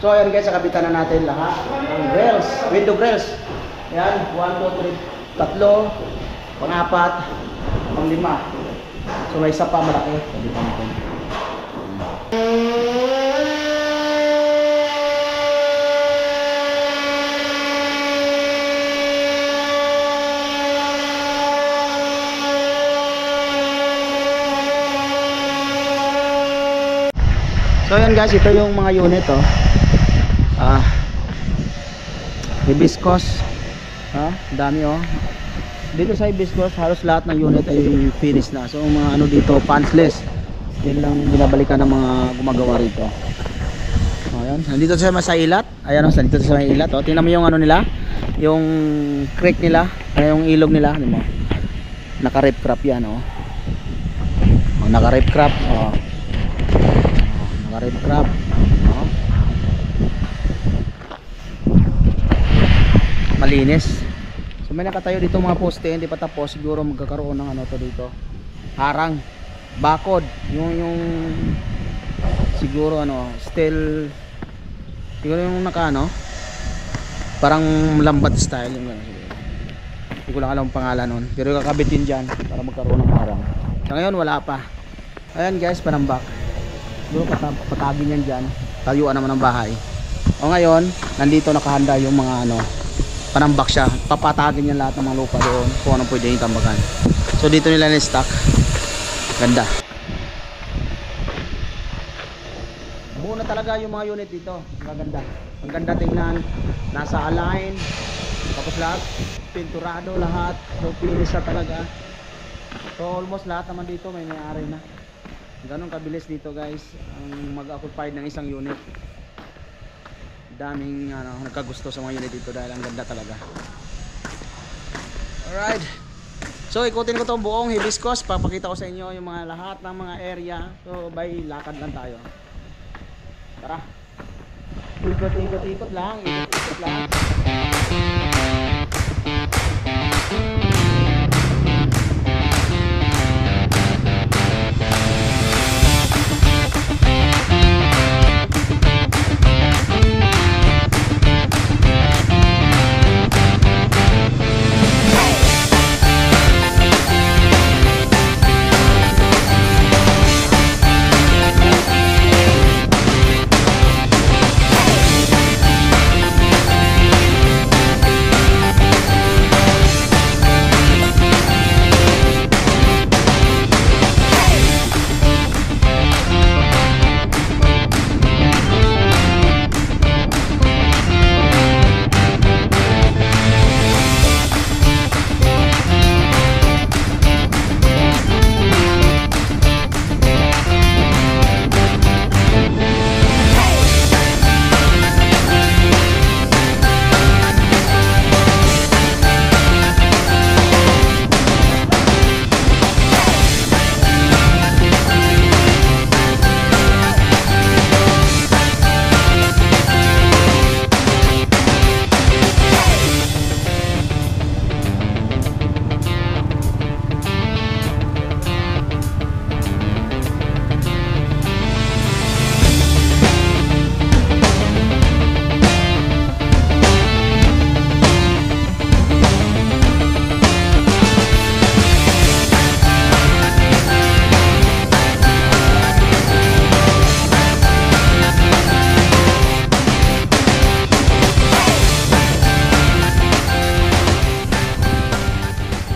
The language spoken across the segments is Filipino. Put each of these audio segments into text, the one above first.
So ayan guys, kabitan na natin lahat ng grills, window grills. Ayan, 1, 2, 3, tatlo, pang-apat, pang-lima. So may isa pa malaki. Kabitan natin. So ayan guys, ito yung mga unit hibiscus. Dami dito sa hibiscus halos lahat ng unit ay finish na. So mga ano dito, punchless. Yan lang binabalikan ng mga gumagawa rito. Ayan, nandito sa ilat. Ayan, nandito sa ilat. Tingnan mo yung ano nila, yung creek nila, ay yung ilog nila, ano mo. Naka-rip crop yan, naka-rip crop, naka-rip crop, malinis. So may nakatayo dito mga poste, hindi pa tapos. Siguro magkakaroon ng ano to dito, harang, bakod, yung siguro steel, siguro yung naka parang lambat style yung hindi ko lang alam ang pangalan nun, pero kakabitin dyan para magkaroon ng harang. Sa ngayon wala pa. Ayan guys, panambak. Siguro patagin yan dyan, tayuan naman ng bahay. O ngayon, nandito nakahanda yung mga panambak siya. Papatagin yan lahat ng mga lupa doon kung anong pwede yung tambakan. So dito nila na-stock. Ganda. Buo na talaga yung mga unit dito. Ang ganda. Ang ganda tingnan. Nasa align. Tapos lahat pinturado lahat. So finish na talaga. So almost lahat naman dito may may-ari na. Ganun kabilis dito guys ang mag-occupy ng isang unit. Daming nagkagusto sa mga unit dito dahil ang ganda talaga. Alright, so ikutin ko itong buong hibiscus. Papakita ko sa inyo yung mga lahat ng mga area. So by lakad lang tayo. Tara, ikot lang.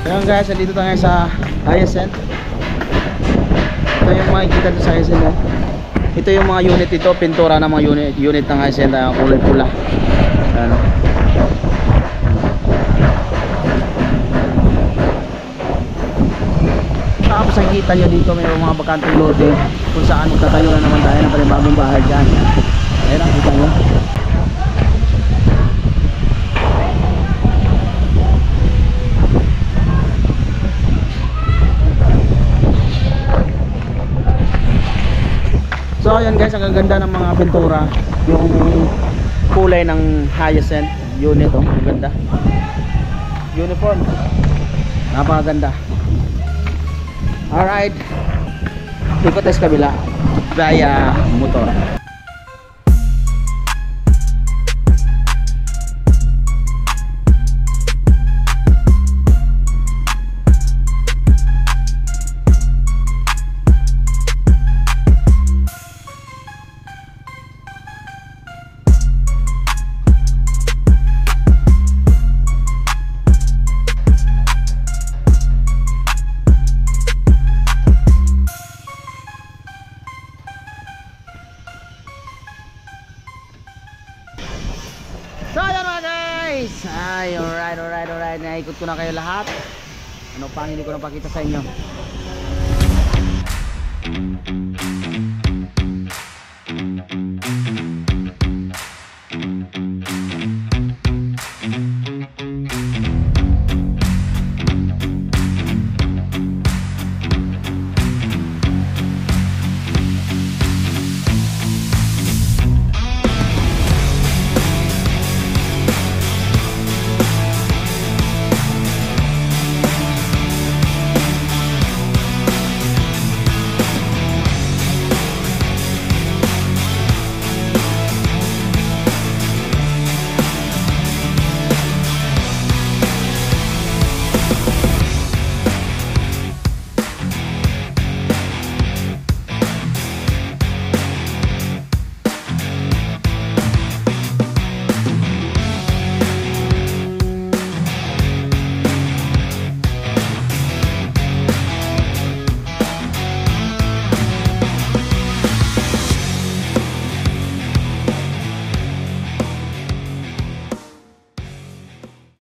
Ayan guys, dito tayo sa Hyacinth. Ito yung makikita dito sa Hyacinth. Ito yung mga unit dito, pintura ng mga unit ng Hyacinth, kulay pula. Ayan. Tapos nakikita nyo dito may mga bakanteng lote kung saan magtatayo na naman tayo ng panibagong bahay dyan. Ayan, nakikita nyo. So ayan guys, ang ganda ng mga pintura. Yung kulay ng Hyacinth unit, ang ganda. Uniform, napakaganda. Alright, ikot tayo sa kabila via motor. guys. Ay, alright. Naikot ko na kayo lahat. Ano pa ang hindi ko napakita sa inyo?